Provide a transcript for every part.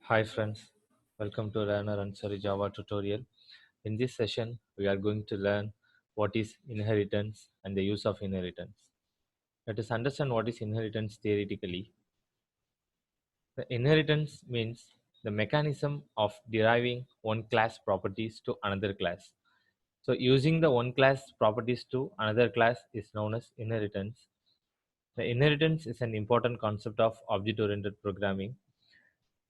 Hi friends, welcome to Learner Ansari Java tutorial. In this session, we are going to learn what is inheritance and the use of inheritance. Let us understand what is inheritance theoretically. The inheritance means the mechanism of deriving one class properties to another class. So using the one class properties to another class is known as inheritance. The inheritance is an important concept of object-oriented programming.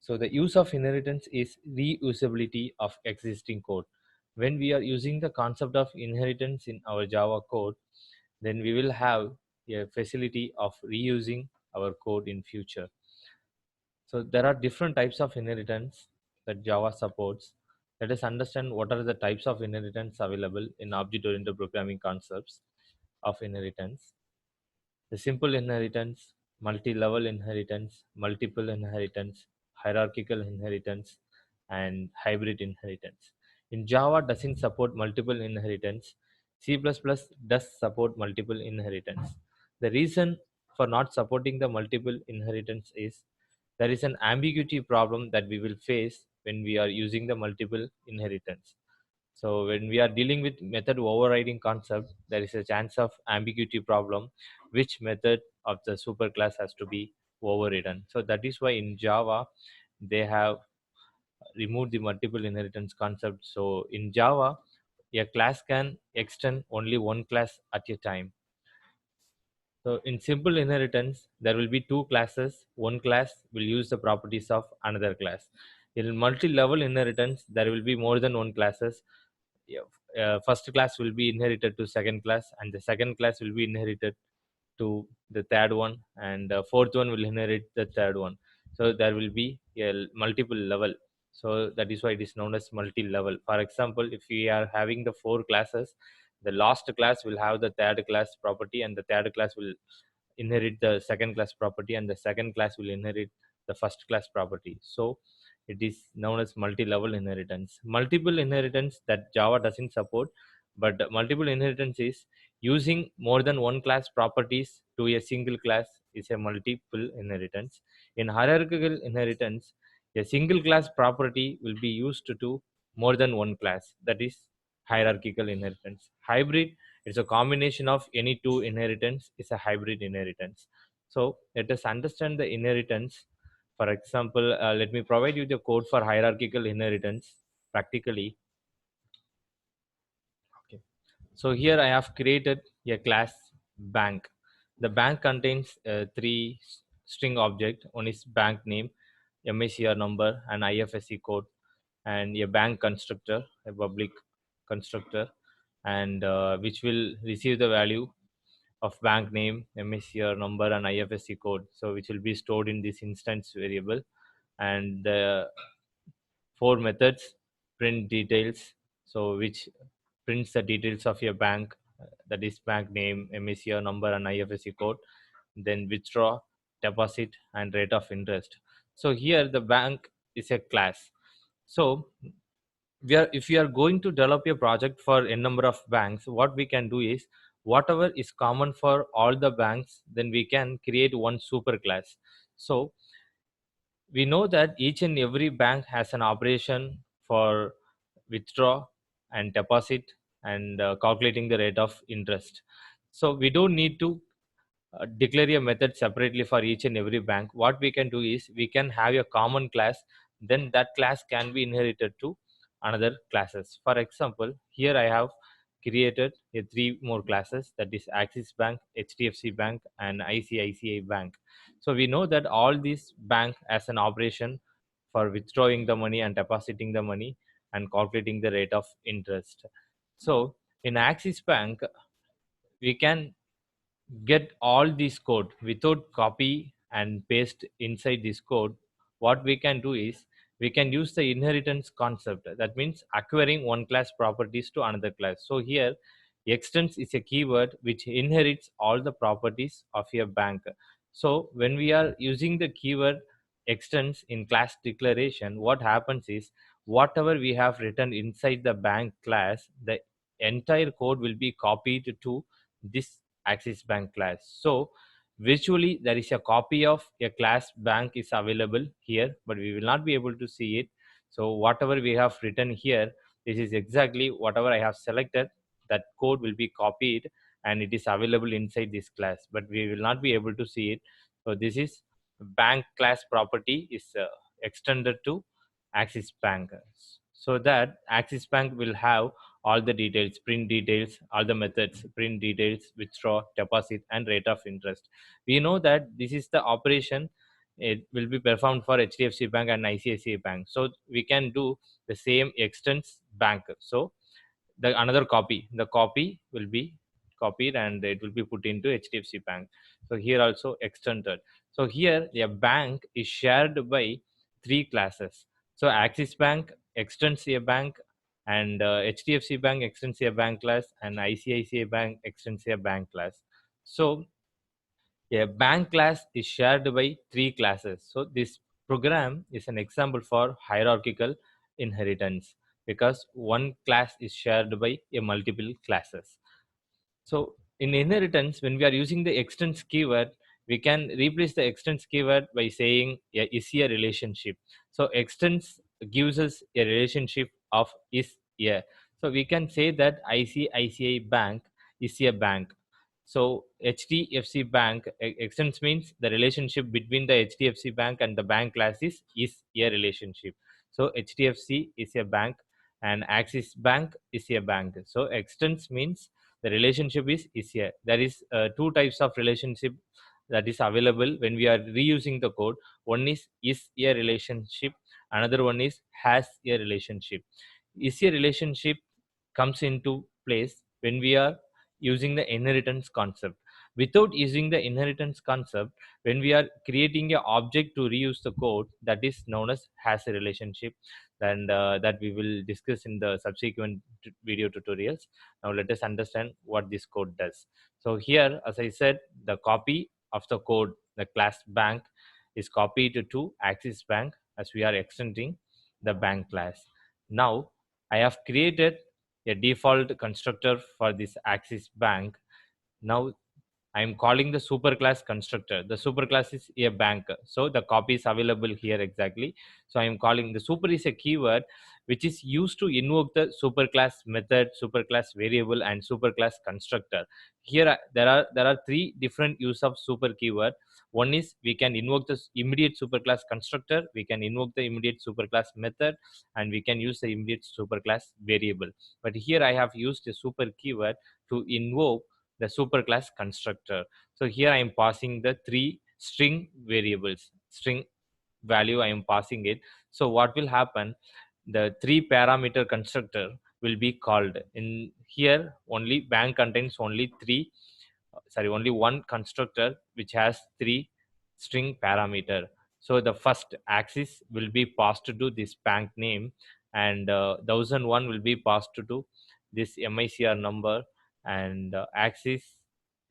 So the use of inheritance is reusability of existing code. When we are using the concept of inheritance in our Java code, then we will have a facility of reusing our code in future. So there are different types of inheritance that Java supports. Let us understand what are the types of inheritance available in object-oriented programming concepts of inheritance. The simple inheritance, multi-level inheritance, multiple inheritance, hierarchical inheritance, and hybrid inheritance. In Java doesn't support multiple inheritance. C++ does support multiple inheritance. The reason for not supporting the multiple inheritance is there is an ambiguity problem that we will face when we are using the multiple inheritance. So when we are dealing with method overriding concept, there is a chance of ambiguity problem, which method of the superclass has to be overridden. So that is why in Java, they have removed the multiple inheritance concept. So in Java, a class can extend only one class at a time. So in simple inheritance, there will be two classes. One class will use the properties of another class. In multi-level inheritance, there will be more than one classes. Yeah, first class will be inherited to second class, and the second class will be inherited to the third one, and the fourth one will inherit the third one. So there will be a multiple level. So that is why it is known as multi-level. For example, if we are having the four classes, the last class will have the third class property, and the third class will inherit the second class property, and the second class will inherit the first class property. So it is known as multi-level inheritance. Multiple inheritance that Java doesn't support, but multiple inheritance is using more than one class properties to a single class is a multiple inheritance. In hierarchical inheritance, a single class property will be used to more than one class. That is hierarchical inheritance. Hybrid, it's a combination of any two inheritance is a hybrid inheritance. So let us understand the inheritance. For example, let me provide you the code for hierarchical inheritance practically. Okay. So here I have created a class bank. The bank contains three string object. One is bank name, MICR number, and IFSC code, and a bank constructor, a public constructor, and which will receive the value of bank name, MICR number, and IFSC code. So which will be stored in this instance variable, and the four methods print details, so which prints the details of your bank, that is bank name, MICR number, and IFSC code, then withdraw, deposit, and rate of interest. So here the bank is a class. So if we are going to develop a project for a number of banks, what we can do is whatever is common for all the banks, then we can create one super class. So we know that each and every bank has an operation for withdraw and deposit, and calculating the rate of interest. So we don't need to declare a method separately for each and every bank. What we can do is we can have a common class, then that class can be inherited to another classes. For example, here I have created a three more classes, that is Axis Bank, HDFC Bank, and ICICI Bank. So we know that all these bank as an operation for withdrawing the money and depositing the money and calculating the rate of interest. So in Axis Bank, we can get all this code without copy and paste inside this code. What we can do is we can use the inheritance concept. That means acquiring one class properties to another class. So here extends is a keyword which inherits all the properties of your bank. So when we are using the keyword extends in class declaration, what happens is whatever we have written inside the bank class, the entire code will be copied to this Axis Bank class. So Visually there is a copy of a class bank is available here, but we will not be able to see it. So whatever we have written here, this is exactly whatever I have selected, that code will be copied and it is available inside this class, but we will not be able to see it. So this is bank class property is extended to Axis Bank, so that Axis Bank will have all the details, print details, all the methods, print details, withdraw, deposit, and rate of interest. We know that this is the operation, it will be performed for HDFC Bank and ICICI Bank. So we can do the same extends bank. So the another copy, the copy will be copied and it will be put into HDFC Bank. So here also extended. So here a bank is shared by three classes. So Axis Bank extends a bank, and HDFC Bank extends a bank class, and ICICI Bank extends a bank class. So a bank class is shared by three classes. So this program is an example for hierarchical inheritance, because one class is shared by a multiple classes. So in inheritance, when we are using the extends keyword, we can replace the extends keyword by saying is a relationship. So extends gives us a relationship of is a. So we can say that ICICI Bank is a bank. So HDFC Bank extends means the relationship between the HDFC Bank and the bank class is a relationship. So HDFC is a bank and Axis Bank is a bank. So extends means the relationship is here. There is two types of relationship that is available when we are reusing the code. One is a relationship, another one is has a relationship. Is a relationship comes into place when we are using the inheritance concept. Without using the inheritance concept, when we are creating a object to reuse the code, that is known as has a relationship, and that we will discuss in the subsequent video tutorials. Now let us understand what this code does. So here, as I said, the copy of the code, the class bank, is copied to Axis Bank as we are extending the bank class. Now I have created a default constructor for this Axis Bank. Now I am calling the superclass constructor. The superclass is a bank. So the copy is available here exactly. So I am calling the super is a keyword which is used to invoke the superclass method, superclass variable, and superclass constructor. Here there are three different use of super keyword. One is we can invoke the immediate superclass constructor, we can invoke the immediate superclass method, and we can use the immediate superclass variable. But here I have used a super keyword to invoke the superclass constructor. So here I am passing the three string variables, string value I am passing it. So what will happen, the three parameter constructor will be called in here. Only bank contains only only one constructor which has three string parameter. So the first axis will be passed to this bank name, and 1001 will be passed to this MICR number, and axis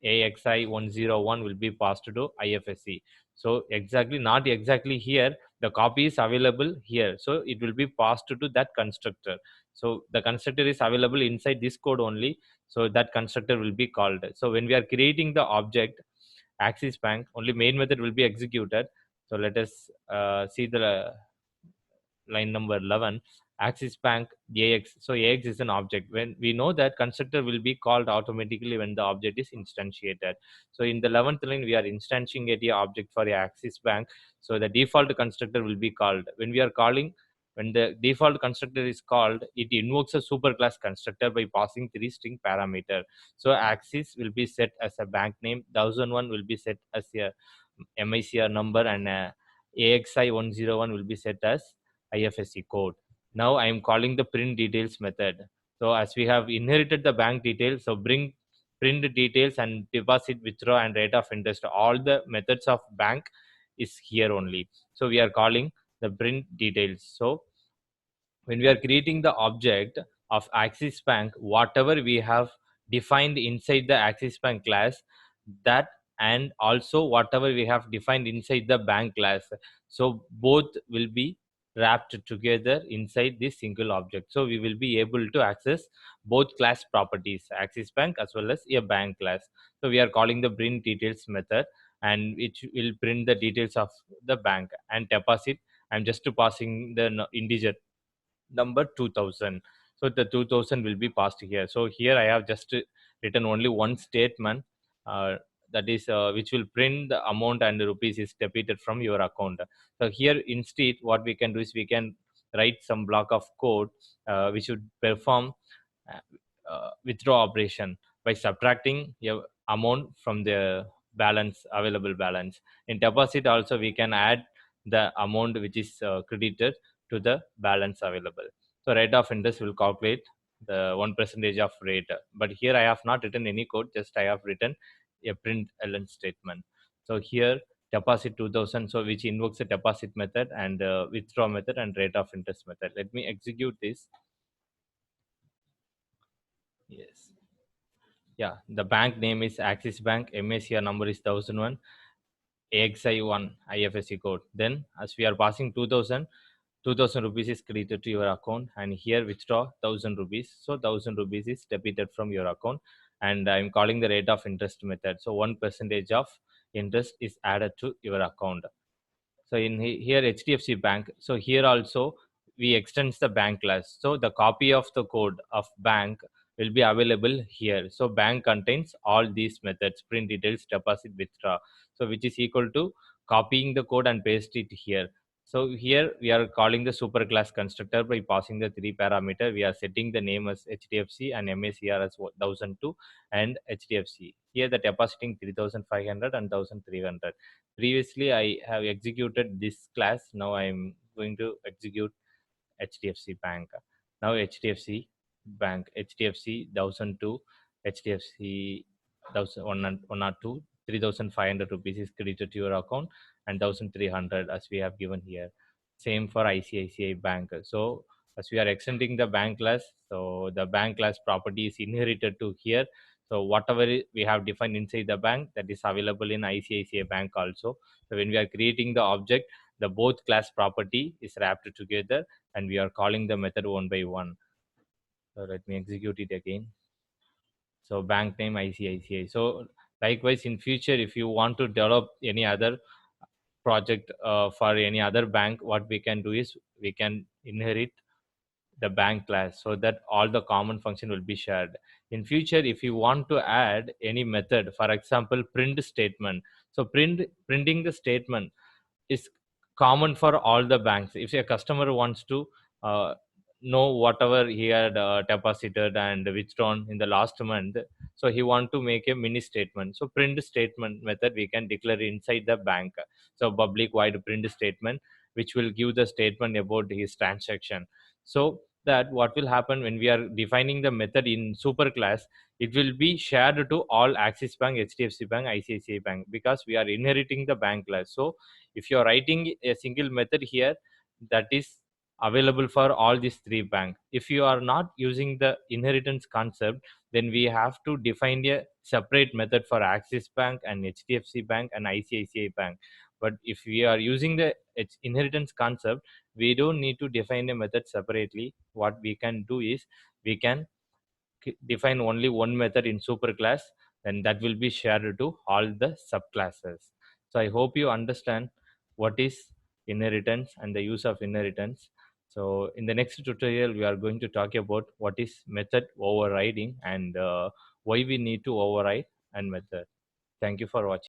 AXI 101 will be passed to IFSC. So exactly, not exactly here, the copy is available here, so it will be passed to that constructor. So the constructor is available inside this code only, so that constructor will be called. So when we are creating the object Axis Bank, only main method will be executed. So let us see the line number 11, Axis Bank AX. So AX is an object. When we know that constructor will be called automatically when the object is instantiated. So in the 11th line, we are instantiating a object for a Axis Bank. So the default constructor will be called. When the default constructor is called, it invokes a superclass constructor by passing three string parameter. So Axis will be set as a bank name, 1001 will be set as a MICR number, and AXI 101 will be set as IFSC code. Now I am calling the print details method. So as we have inherited the bank details, so bring print details and deposit, withdraw, and rate of interest. All the methods of bank is here only. So we are calling the print details. So when we are creating the object of Axis Bank, whatever we have defined inside the Axis Bank class, that, and also whatever we have defined inside the bank class, so both will be wrapped together inside this single object. So we will be able to access both class properties, Axis Bank as well as a bank class. So we are calling the print details method. and which will print the details of the bank. And deposit, I'm just passing the integer number 2000. So the 2000 will be passed here. So here I have just written only one statement, uh, that is which will print the amount and the rupees is debited from your account. So here instead what we can do is we can write some block of code which would perform uh, withdraw operation by subtracting your amount from the balance, available balance. In deposit also we can add the amount which is credited to the balance available. So rate of interest will calculate the 1% of rate. But here I have not written any code, just I have written a print ln statement. So here deposit 2000, so which invokes a deposit method and withdraw method and rate of interest method. Let me execute this. Yes. Yeah, the bank name is Axis Bank, MACR number is 1001, AXI1 IFSC code. Then as we are passing 2000, 2000 rupees is credited to your account, and here withdraw 1000 rupees. So 1000 rupees is debited from your account, and I'm calling the rate of interest method. So 1% of interest is added to your account. So in here HDFC Bank, so here also we extends the bank class. So the copy of the code of bank will be available here. So bank contains all these methods: print details, deposit, withdraw. So which is equal to copying the code and paste it here. So here we are calling the superclass constructor by passing the three parameter. We are setting the name as HDFC and MACR as 1002 and HDFC. Here the depositing 3500 and 1300. Previously I have executed this class. Now I'm going to execute HDFC Bank. Now HDFC Bank, HDFC 1002, HDFC 102, 3500 rupees is credited to your account, and 1300 as we have given here. Same for ICICI Bank. So as we are extending the bank class, so the bank class property is inherited to here. So whatever we have defined inside the bank, that is available in ICICI Bank also. So when we are creating the object, the both class property is wrapped together, and we are calling the method one by one. So let me execute it again. So bank name ICICI. So likewise in future, if you want to develop any other project for any other bank, what we can do is we can inherit the bank class, so that all the common function will be shared. In future if you want to add any method, for example print statement, so printing the statement is common for all the banks. If a customer wants to uh, know whatever he had deposited and withdrawn in the last month, so he want to make a mini statement, so print statement method we can declare inside the bank. So public void print statement, which will give the statement about his transaction. So that what will happen when we are defining the method in superclass, it will be shared to all Axis Bank, HDFC Bank, ICICI Bank, because we are inheriting the bank class. So if you are writing a single method here, that is available for all these three banks. If you are not using the inheritance concept, then we have to define a separate method for Axis Bank and HDFC Bank and ICICI Bank. But if we are using the inheritance concept, we don't need to define a method separately. What we can do is we can define only one method in superclass, and that will be shared to all the subclasses. So I hope you understand what is inheritance and the use of inheritance. So in the next tutorial we are going to talk about what is method overriding and why we need to override and method. Thank you for watching.